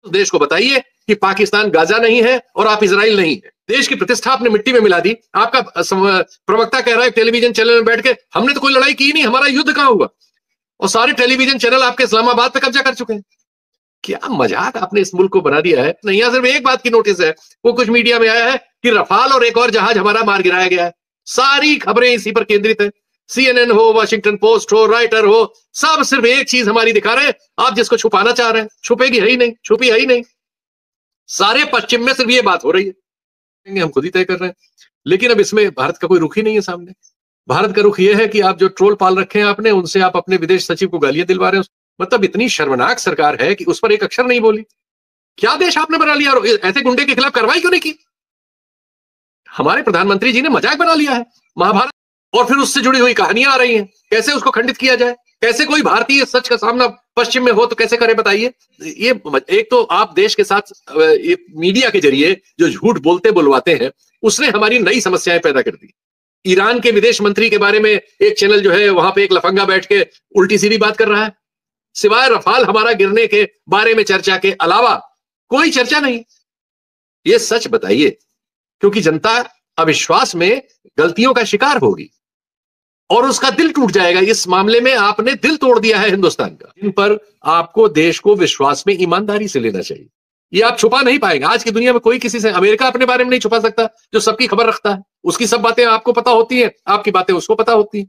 देश को बताइए कि पाकिस्तान गाजा नहीं है और आप इजराइल नहीं है। देश की प्रतिष्ठा आपने मिट्टी में मिला दी। आपका प्रवक्ता कह रहा है टेलीविजन चैनल में बैठ के, हमने तो कोई लड़ाई की नहीं, हमारा युद्ध कहां हुआ? और सारे टेलीविजन चैनल आपके इस्लामाबाद पे कब्जा कर चुके हैं। क्या मजाक आपने इस मुल्क को बना दिया है। नहीं, यहां सिर्फ एक बात की नोटिस है, वो कुछ मीडिया में आया है कि रफाल और एक और जहाज हमारा मार गिराया गया है। सारी खबरें इसी पर केंद्रित है। CNN हो, वाशिंगटन पोस्ट हो, राइटर हो, सब सिर्फ एक चीज हमारी दिखा रहे हैं, आप जिसको छुपाना चाह रहे हैं। छुपेगी है ही नहीं, छुपी है ही नहीं। सारे पश्चिम में सिर्फ ये बात हो रही है, हम खुद ही तय कर रहे हैं। लेकिन अब इसमें भारत का कोई रुख ही नहीं है सामने। भारत का रुख यह है कि आप जो ट्रोल पाल रखे हैं आपने, उनसे आप अपने विदेश सचिव को गालियां दिलवा रहे हैं। मतलब इतनी शर्मनाक सरकार है कि उस पर एक अक्षर नहीं बोली। क्या देश आपने बना लिया? ऐसे गुंडे के खिलाफ कार्रवाई क्यों नहीं की? हमारे प्रधानमंत्री जी ने मजाक बना लिया है महाभारत, और फिर उससे जुड़ी हुई कहानियां आ रही हैं। कैसे उसको खंडित किया जाए? कैसे कोई भारतीय सच का सामना पश्चिम में हो तो कैसे करे, बताइए। ये एक तो आप देश के साथ मीडिया के जरिए जो झूठ बोलते बुलवाते हैं, उसने हमारी नई समस्याएं पैदा कर दी। ईरान के विदेश मंत्री के बारे में एक चैनल जो है वहां पे एक लफंगा बैठ के उल्टी सीधी बात कर रहा है। सिवाय रफाल हमारा गिरने के बारे में चर्चा के अलावा कोई चर्चा नहीं। ये सच बताइए, क्योंकि जनता अविश्वास में गलतियों का शिकार होगी और उसका दिल टूट जाएगा। इस मामले में आपने दिल तोड़ दिया है हिंदुस्तान का। इन पर आपको देश को विश्वास में ईमानदारी से लेना चाहिए। ये आप छुपा नहीं पाएंगे। आज की दुनिया में कोई किसी से, अमेरिका अपने बारे में नहीं छुपा सकता, जो सबकी खबर रखता है। उसकी सब बातें आपको पता होती हैं, आपकी बातें उसको पता होती हैं।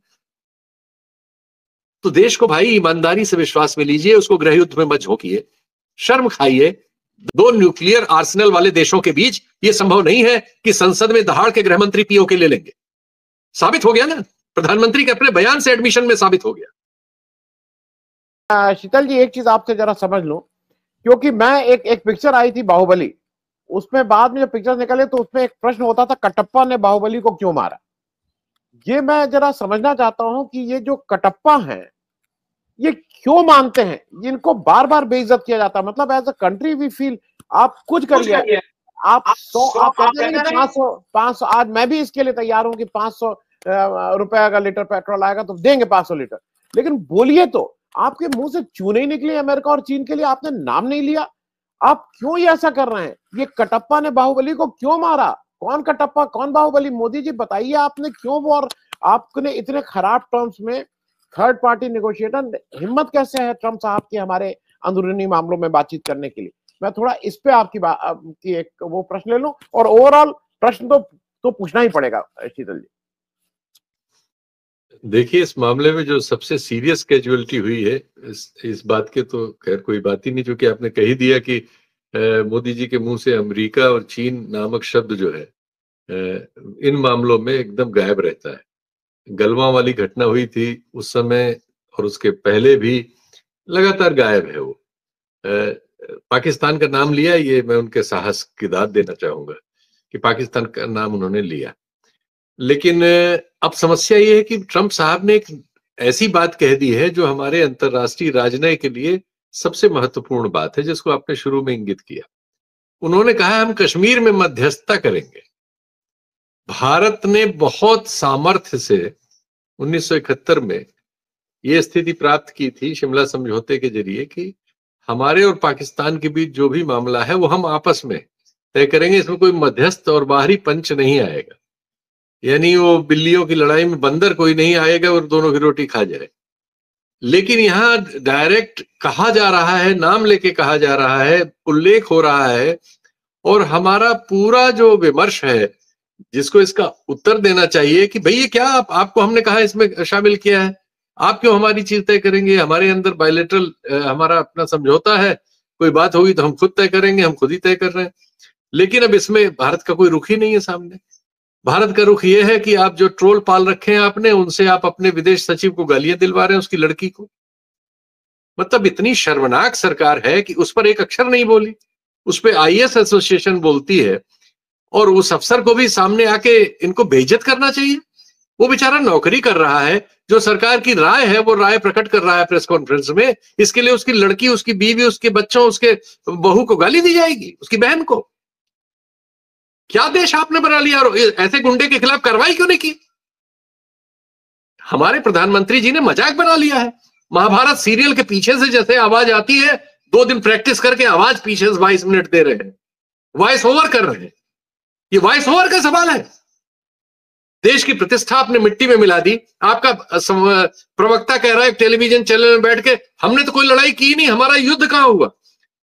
तो देश को भाई ईमानदारी से विश्वास में लीजिए, उसको गृह युद्ध में मत झोंकिए, शर्म खाइए। दो न्यूक्लियर आर्सेनल वाले देशों के बीच यह संभव नहीं है कि संसद में दहाड़ के गृह मंत्री पीओके ले लेंगे। साबित हो गया ना, प्रधानमंत्री के अपने बयान से एडमिशन में साबित हो गया। शीतल जी, एक चीज आपसे जरा समझ लो, क्योंकि मैं एक पिक्चर आई थी बाहुबली, उसमें बाद में जब पिक्चर निकले तो उसमें एक प्रश्न होता था, कटप्पा ने बाहुबली को क्यों मारा। ये मैं जरा समझना चाहता हूं कि ये जो कटप्पा हैं ये क्यों मानते हैं, इनको बार बार बेइज्जत किया जाता है। मतलब as a country we feel आप कुछ करिए, आप 500 आज मैं भी इसके लिए तैयार हूं कि 500 रुपए का लीटर पेट्रोल आएगा तो देंगे 500 लीटर, लेकिन बोलिए तो आपके मुंह से चू नहीं निकली अमेरिका और चीन के लिए, आपने नाम नहीं लिया। आप क्यों ये ऐसा कर रहे हैं? ये कटप्पा ने बाहुबली को क्यों मारा? कौन कटप्पा कौन बाहुबली? मोदी जी बताइए आपने क्यों वो, और आपने इतने खराब टर्म्स में थर्ड पार्टी नेगोशिएटर, हिम्मत कैसे है ट्रम्प साहब की हमारे अंदरूनी मामलों में बातचीत करने के लिए? मैं थोड़ा इस पे आपकी एक वो प्रश्न ले लूं, और ओवरऑल प्रश्न तो पूछना ही पड़ेगा शीतल जी। देखिए, इस मामले में जो सबसे सीरियस कैजुअलिटी हुई है, इस बात के तो खैर कोई बात ही नहीं, जो कि आपने कही दिया कि मोदी जी के मुंह से अमेरिका और चीन नामक शब्द जो है इन मामलों में एकदम गायब रहता है। गलवां वाली घटना हुई थी उस समय और उसके पहले भी लगातार गायब है वो। पाकिस्तान का नाम लिया, ये मैं उनके साहस की दाद देना चाहूंगा कि पाकिस्तान का नाम उन्होंने लिया। लेकिन अब समस्या ये है कि ट्रंप साहब ने एक ऐसी बात कह दी है जो हमारे अंतरराष्ट्रीय राजनय के लिए सबसे महत्वपूर्ण बात है, जिसको आपने शुरू में इंगित किया। उन्होंने कहा हम कश्मीर में मध्यस्थता करेंगे। भारत ने बहुत सामर्थ्य से 1971 में यह स्थिति प्राप्त की थी शिमला समझौते के जरिए कि हमारे और पाकिस्तान के बीच जो भी मामला है वो हम आपस में तय करेंगे, इसमें कोई मध्यस्थ और बाहरी पंच नहीं आएगा। यानी वो बिल्लियों की लड़ाई में बंदर कोई नहीं आएगा और दोनों की रोटी खा जाए। लेकिन यहां डायरेक्ट कहा जा रहा है, नाम लेके कहा जा रहा है, उल्लेख हो रहा है, और हमारा पूरा जो विमर्श है जिसको इसका उत्तर देना चाहिए कि भाई ये क्या आपको हमने कहा इसमें शामिल किया है, आप क्यों हमारी चीज तय करेंगे? हमारे अंदर बायलैटरल हमारा अपना समझौता है, कोई बात होगी तो हम खुद तय करेंगे, हम खुद ही तय कर रहे हैं। लेकिन अब इसमें भारत का कोई रुख ही नहीं है सामने। भारत का रुख ये है कि आप जो ट्रोल पाल रखे हैं आपने, उनसे आप अपने विदेश सचिव को गालियां दिलवा रहे हैं, उसकी लड़की को। मतलब इतनी शर्मनाक सरकार है कि उस पर एक अक्षर नहीं बोली। उस पर आईएएस एसोसिएशन बोलती है और उस अफसर को भी सामने आके इनको बेइज्जत करना चाहिए। वो बेचारा नौकरी कर रहा है, जो सरकार की राय है वो राय प्रकट कर रहा है प्रेस कॉन्फ्रेंस में। इसके लिए उसकी लड़की, उसकी बीवी, उसके बच्चों, उसके बहू को गाली दी जाएगी, उसकी बहन को। क्या देश आपने बना लिया? और ऐसे गुंडे के खिलाफ कार्रवाई क्यों नहीं की? हमारे प्रधानमंत्री जी ने मजाक बना लिया है। महाभारत सीरियल के पीछे से जैसे आवाज आती है 2 दिन प्रैक्टिस करके आवाज पीछे से 22 मिनट दे रहे हैं, वॉइस ओवर कर रहे हैं। ये वॉइस ओवर का सवाल है। देश की प्रतिष्ठा आपने मिट्टी में मिला दी। आपका प्रवक्ता कह रहा है टेलीविजन चैनल में बैठ के, हमने तो कोई लड़ाई की नहीं, हमारा युद्ध कहां हुआ,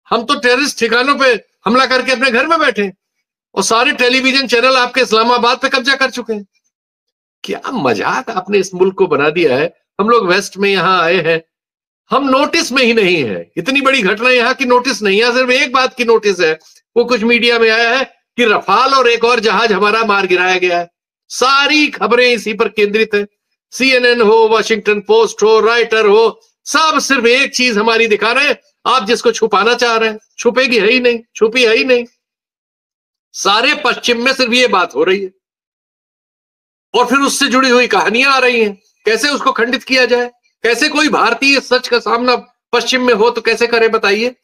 हम तो टेररिस्ट ठिकानों पे हमला करके अपने घर में बैठे, और सारे टेलीविजन चैनल आपके इस्लामाबाद पे कब्जा कर चुके हैं। क्या मजाक आपने इस मुल्क को बना दिया है। हम लोग वेस्ट में यहां आए हैं, हम नोटिस में ही नहीं है। इतनी बड़ी घटना यहाँ की नोटिस नहीं है, सिर्फ एक बात की नोटिस है, वो कुछ मीडिया में आया है कि रफाल और एक और जहाज हमारा मार गिराया गया है। सारी खबरें इसी पर केंद्रित है। CNN हो, वॉशिंगटन पोस्ट हो, राइटर हो, सब सिर्फ एक चीज हमारी दिखा रहे हैं, आप जिसको छुपाना चाह रहे हैं। छुपेगी है ही नहीं, छुपी है ही नहीं। सारे पश्चिम में सिर्फ ये बात हो रही है, और फिर उससे जुड़ी हुई कहानियां आ रही हैं। कैसे उसको खंडित किया जाए, कैसे कोई भारतीय सच का सामना पश्चिम में हो तो कैसे करे, बताइए।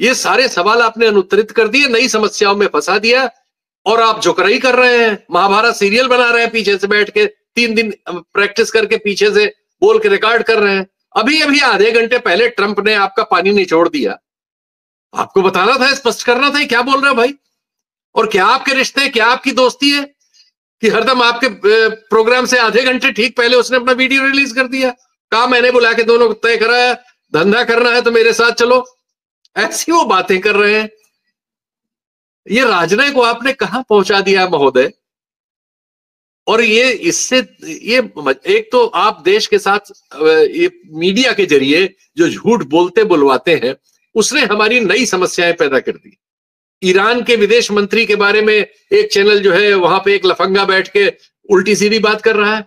ये सारे सवाल आपने अनुत्तरित कर दिए, नई समस्याओं में फंसा दिया, और आप जोकराई कर रहे हैं, महाभारत सीरियल बना रहे हैं पीछे से बैठ के, 3 दिन प्रैक्टिस करके पीछे से बोल के रिकॉर्ड कर रहे हैं। अभी अभी आधे घंटे पहले ट्रंप ने आपका पानी निचोड़ दिया। आपको बताना था, स्पष्ट करना था क्या बोल रहे हो भाई। और क्या आपके रिश्ते हैं, क्या आपकी दोस्ती है कि हरदम आपके प्रोग्राम से आधे घंटे ठीक पहले उसने अपना वीडियो रिलीज कर दिया, कहा मैंने बुला के दोनों तय कराया, धंधा करना है तो मेरे साथ चलो। ऐसी वो बातें कर रहे हैं। ये राजनय को आपने कहां पहुंचा दिया महोदय। और ये इससे ये एक तो आप देश के साथ ये मीडिया के जरिए जो झूठ बोलते बुलवाते हैं, उसने हमारी नई समस्याएं पैदा कर दी। ईरान के विदेश मंत्री के बारे में एक चैनल जो है वहां पे एक लफंगा बैठ के उल्टी सीधी बात कर रहा है।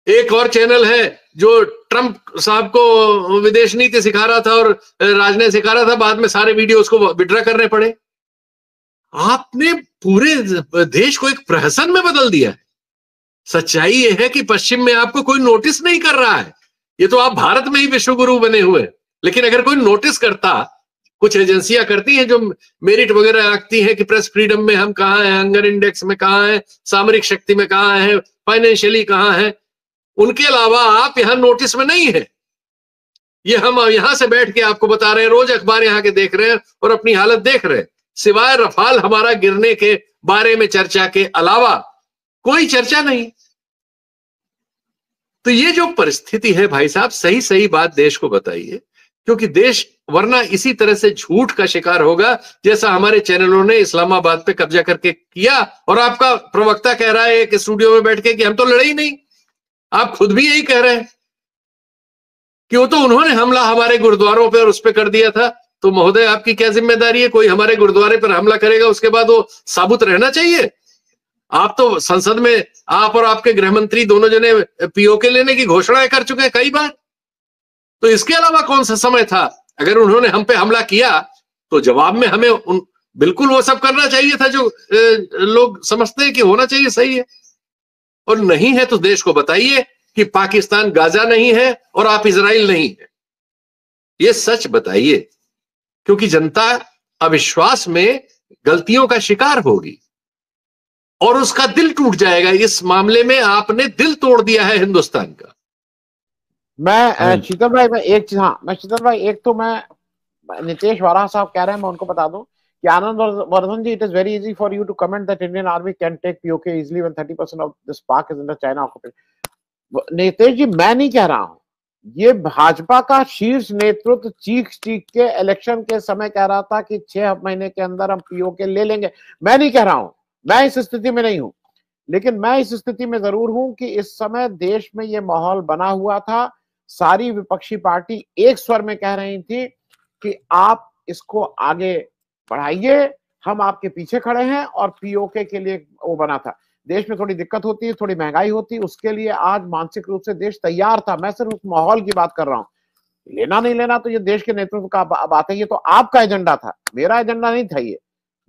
एक और चैनल है जो ट्रंप साहब को विदेश नीति सिखा रहा था और राजनय सिखा रहा था, बाद में सारे वीडियो उसको विड्रा करने पड़े। आपने पूरे देश को एक प्रहसन में बदल दिया है। सच्चाई यह है कि पश्चिम में आपको कोई नोटिस नहीं कर रहा है। ये तो आप भारत में ही विश्वगुरु बने हुए, लेकिन अगर कोई नोटिस करता, कुछ एजेंसियां करती हैं जो मेरिट वगैरह रखती हैं कि प्रेस फ्रीडम में हम कहां हैं, हंगर इंडेक्स में कहां हैं, सामरिक शक्ति में कहां हैं, फाइनेंशियली कहां हैं, उनके अलावा आप यहां नोटिस में नहीं है। ये हम यहां से बैठ के आपको बता रहे हैं, रोज अखबार यहां के देख रहे हैं और अपनी हालत देख रहे हैं। सिवाय रफाल हमारा गिरने के बारे में चर्चा के अलावा कोई चर्चा नहीं। तो ये जो परिस्थिति है भाई साहब, सही सही बात देश को बताइए, क्योंकि देश वरना इसी तरह से झूठ का शिकार होगा जैसा हमारे चैनलों ने इस्लामाबाद पे कब्जा करके किया। और आपका प्रवक्ता कह रहा है एक स्टूडियो में बैठ के कि हम तो लड़े ही नहीं। आप खुद भी यही कह रहे हैं कि वो तो उन्होंने हमला हमारे गुरुद्वारों पे और उस पे कर दिया था। तो महोदय आपकी क्या जिम्मेदारी है, कोई हमारे गुरुद्वारे पर हमला करेगा उसके बाद वो साबुत रहना चाहिए। आप तो संसद में आप और आपके गृह मंत्री दोनों जने पीओके लेने की घोषणाएं कर चुके हैं कई बार। तो इसके अलावा कौन सा समय था। अगर उन्होंने हम पे हमला किया तो जवाब में हमें बिल्कुल वो सब करना चाहिए था जो लोग समझते हैं कि होना चाहिए, सही है। और नहीं है तो देश को बताइए कि पाकिस्तान गाजा नहीं है और आप इजराइल नहीं है। ये सच बताइए, क्योंकि जनता अविश्वास में गलतियों का शिकार होगी और उसका दिल टूट जाएगा। इस मामले में आपने दिल तोड़ दिया है हिंदुस्तान का। मैं शीतल भाई, मैं एक चीज, हाँ मैं शीतल भाई, एक तो मैं नितेश वारा साहब कह रहे हैं, मैं उनको बता दूं कि Anand Vardhan ji, it is very easy for you to comment that Indian army can take POK easily when 30% of this park is under China occupation. Nitesh ji, मैं नहीं कह रहा हूं, ये भाजपा का शीर्ष नेतृत्व चीख चीख के इलेक्शन के समय कह रहा था कि 6 महीने के अंदर हम पीओके ले लेंगे। मैं नहीं कह रहा हूं, मैं इस स्थिति में नहीं हूं, लेकिन मैं इस स्थिति में जरूर हूं कि इस समय देश में ये माहौल बना हुआ था। सारी विपक्षी पार्टी एक स्वर में कह रही थी कि आप इसको आगे बढ़ाइए, हम आपके पीछे खड़े हैं, और पीओके के लिए वो बना था। देश में थोड़ी दिक्कत होती है, थोड़ी महंगाई होती है, उसके लिए आज मानसिक रूप से देश तैयार था। मैं सिर्फ उस माहौल की बात कर रहा हूं। लेना नहीं लेना तो ये देश के नेतृत्व का बात है, ये तो आपका एजेंडा था, मेरा एजेंडा नहीं था ये।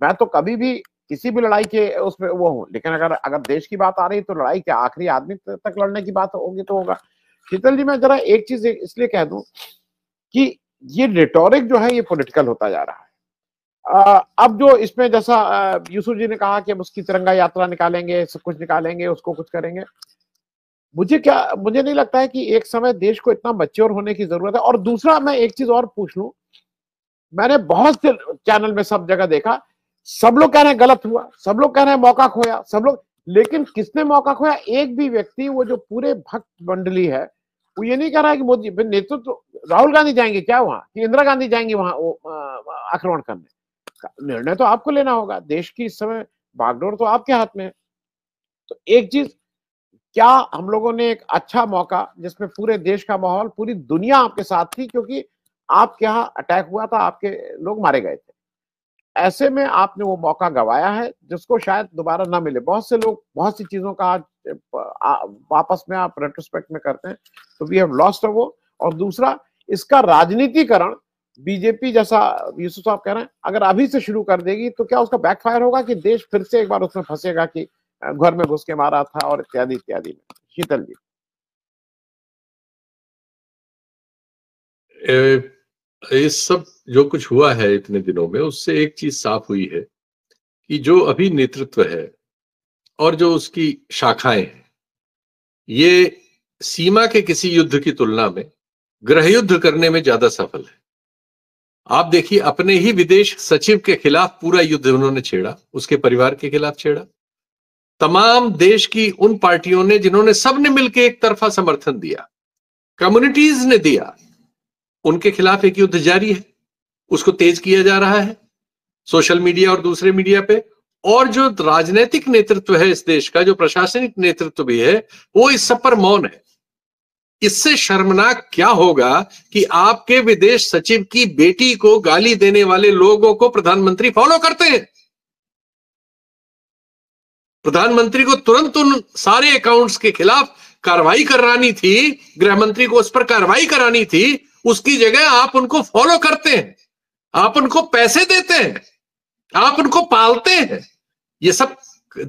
मैं तो कभी भी किसी भी लड़ाई के उसमें वो हूं, लेकिन अगर देश की बात आ रही है तो लड़ाई क्या आखिरी आदमी तक लड़ने की बात होगी तो होगा। शीतल जी, मैं जरा एक चीज इसलिए कह दूं कि ये रिटोरिक जो है ये पॉलिटिकल होता जा रहा है। अब जो इसमें जैसा यूसुफ जी ने कहा कि अब उसकी तिरंगा यात्रा निकालेंगे, सब कुछ निकालेंगे, उसको कुछ करेंगे। मुझे नहीं लगता है कि एक समय देश को इतना मैच्योर होने की जरूरत है। और दूसरा, मैं एक चीज और पूछ लूं, मैंने बहुत से चैनल में सब जगह देखा, सब लोग कह रहे हैं गलत हुआ, सब लोग कह रहे हैं मौका खोया, सब लोग, लेकिन किसने मौका खोया? एक भी व्यक्ति, वो जो पूरे भक्त मंडली है, वो ये नहीं कह रहा है कि मोदी नेतृत्व तो राहुल गांधी जाएंगे क्या वहां, कि इंदिरा गांधी जाएंगी वहां आक्रमण करने? निर्णय तो आपको लेना होगा। देश की इस समय बागडोर तो आपके हाथ में है। तो एक चीज, क्या हम लोगों ने एक अच्छा मौका, जिसमें पूरे देश का माहौल, पूरी दुनिया आपके साथ थी, क्योंकि आपके यहाँ अटैक हुआ था, आपके लोग मारे गए थे, ऐसे में आपने वो मौका गंवाया है जिसको शायद दोबारा ना मिले। बहुत से लोग बहुत सी चीजों का आज वापस में आप रेट्रोस्पेक्ट में करते हैं, तो वी हैव लॉस्ट वो। और दूसरा, इसका राजनीतिकरण बीजेपी, जैसा यूसुफ साहब कह रहे हैं, अगर अभी से शुरू कर देगी तो क्या उसका बैकफायर होगा कि देश फिर से एक बार उसमें फंसेगा कि घर में घुस के मारा था और इत्यादि इत्यादि में? शीतल जी। ये सब जो कुछ हुआ है इतने दिनों में, उससे एक चीज साफ हुई है कि जो अभी नेतृत्व है और जो उसकी शाखाएं हैं, ये सीमा के किसी युद्ध की तुलना में गृह युद्ध करने में ज्यादा सफल है। आप देखिए, अपने ही विदेश सचिव के खिलाफ पूरा युद्ध उन्होंने छेड़ा, उसके परिवार के खिलाफ छेड़ा। तमाम देश की उन पार्टियों ने जिन्होंने सबने मिलकर एक तरफा समर्थन दिया, कम्युनिटीज ने दिया, उनके खिलाफ एक युद्ध जारी है, उसको तेज किया जा रहा है सोशल मीडिया और दूसरे मीडिया पे। और जो राजनीतिक नेतृत्व है इस देश का, जो प्रशासनिक नेतृत्व भी है, वो इस सब पर मौन है। इससे शर्मनाक क्या होगा कि आपके विदेश सचिव की बेटी को गाली देने वाले लोगों को प्रधानमंत्री फॉलो करते हैं। प्रधानमंत्री को तुरंत उन सारे अकाउंट्स के खिलाफ कार्रवाई करानी थी, गृह मंत्री को उस पर कार्रवाई करानी थी, उसकी जगह आप उनको फॉलो करते हैं, आप उनको पैसे देते हैं, आप उनको पालते हैं। ये सब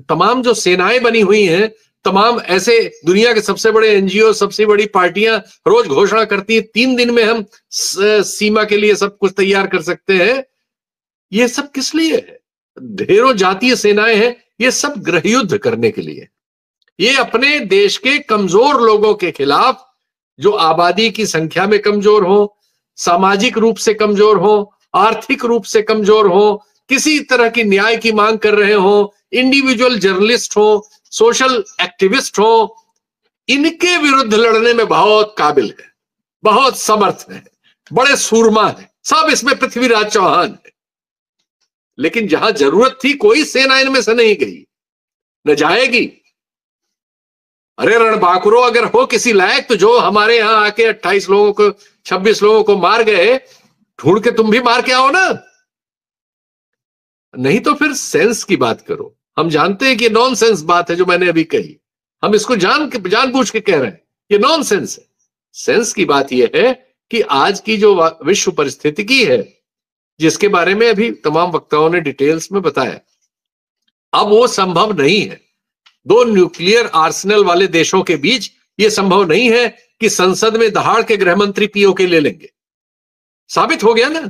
तमाम जो सेनाएं बनी हुई हैं, तमाम ऐसे दुनिया के सबसे बड़े एनजीओ, सबसे बड़ी पार्टियां रोज घोषणा करती हैं 3 दिन में हम सीमा के लिए सब कुछ तैयार कर सकते हैं। ये सब किस लिए है? ढेरों जातीय सेनाएं हैं, ये सब गृह युद्ध करने के लिए। ये अपने देश के कमजोर लोगों के खिलाफ, जो आबादी की संख्या में कमजोर हो, सामाजिक रूप से कमजोर हो, आर्थिक रूप से कमजोर हो, किसी तरह की न्याय की मांग कर रहे हो, इंडिविजुअल जर्नलिस्ट हो, सोशल एक्टिविस्ट हो, इनके विरुद्ध लड़ने में बहुत काबिल है, बहुत समर्थ है, बड़े सूरमा है, सब इसमें पृथ्वीराज चौहान है। लेकिन जहां जरूरत थी, कोई सेना इनमें से नहीं गई, न जाएगी। अरे रणबांकुरो अगर हो किसी लायक, तो जो हमारे यहां आके 28 लोगों को, 26 लोगों को मार गए, ढूंढ के तुम भी मार के आओ ना। नहीं तो फिर सेंस की बात करो। हम जानते हैं कि नॉनसेंस बात है जो मैंने अभी कही, हम इसको जानबूझ के कह रहे हैं, ये नॉनसेंस है। सेंस की बात यह है कि आज की जो विश्व परिस्थिति है, जिसके बारे में अभी तमाम वक्ताओं ने डिटेल्स में बताया, अब वो संभव नहीं है। 2 न्यूक्लियर आर्सेनल वाले देशों के बीच यह संभव नहीं है कि संसद में दहाड़ के गृह मंत्री पीओके ले लेंगे। साबित हो गया ना,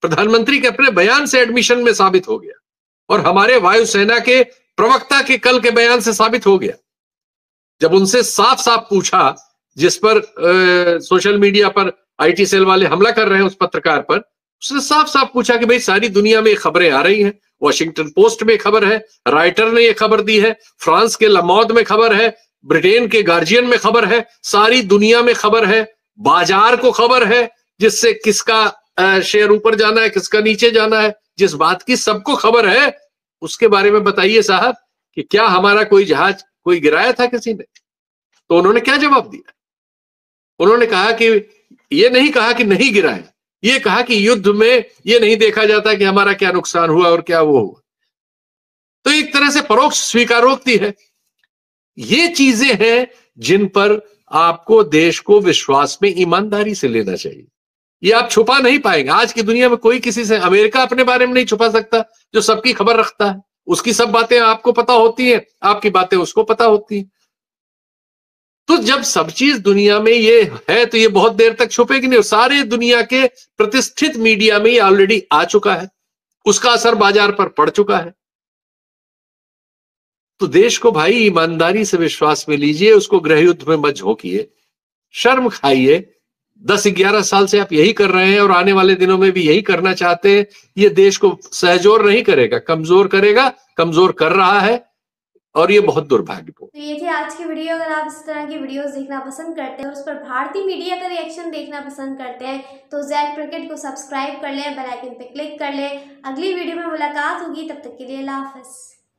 प्रधानमंत्री के अपने बयान से एडमिशन में साबित हो गया, और हमारे वायुसेना के प्रवक्ता के कल के बयान से साबित हो गया। जब उनसे साफ साफ पूछा, जिस पर सोशल मीडिया पर आईटी सेल वाले हमला कर रहे हैं उस पत्रकार पर, उसने साफ साफ पूछा कि भाई सारी दुनिया में खबरें आ रही हैं, वॉशिंगटन पोस्ट में खबर है, राइटर ने यह खबर दी है, फ्रांस के लमौद में खबर है, ब्रिटेन के गार्जियन में खबर है, सारी दुनिया में खबर है, बाजार को खबर है, जिससे किसका शेयर ऊपर जाना है, किसका नीचे जाना है, जिस बात की सबको खबर है, उसके बारे में बताइए साहब कि क्या हमारा कोई जहाज कोई गिराया था किसी ने? तो उन्होंने क्या जवाब दिया? उन्होंने कहा कि ये नहीं कहा कि नहीं गिराया, ये कहा कि युद्ध में ये नहीं देखा जाता कि हमारा क्या नुकसान हुआ और क्या वो हुआ। तो एक तरह से परोक्ष स्वीकारोक्ति है। ये चीजें हैं जिन पर आपको देश को विश्वास में ईमानदारी से लेना चाहिए। ये आप छुपा नहीं पाएंगे। आज की दुनिया में कोई किसी से, अमेरिका अपने बारे में नहीं छुपा सकता, जो सबकी खबर रखता है, उसकी सब बातें आपको पता होती हैं, आपकी बातें उसको पता होती हैं। तो जब सब चीज दुनिया में ये है, तो ये बहुत देर तक छुपेगी नहीं। सारे दुनिया के प्रतिष्ठित मीडिया में ये ऑलरेडी आ चुका है, उसका असर बाजार पर पड़ चुका है। तो देश को भाई ईमानदारी से विश्वास में लीजिए, उसको गृह युद्ध में मत झोंकिए, शर्म खाइए। 10-11 साल से आप यही कर रहे हैं और आने वाले दिनों में भी यही करना चाहते हैं। ये देश को सहजोर नहीं करेगा, कमजोर करेगा, कमजोर कर रहा है, और ये बहुत दुर्भाग्यपूर्ण। तो ये थी आज की वीडियो। अगर आप इस तरह की वीडियोस देखना पसंद करते हैं और उस पर भारतीय मीडिया का रिएक्शन देखना पसंद करते हैं तो जैक क्रिकेट को सब्सक्राइब कर लें, बेल आइकन पे क्लिक कर लें। अगली वीडियो में मुलाकात होगी, तब तक के लिए अल्लाह हाफिज़।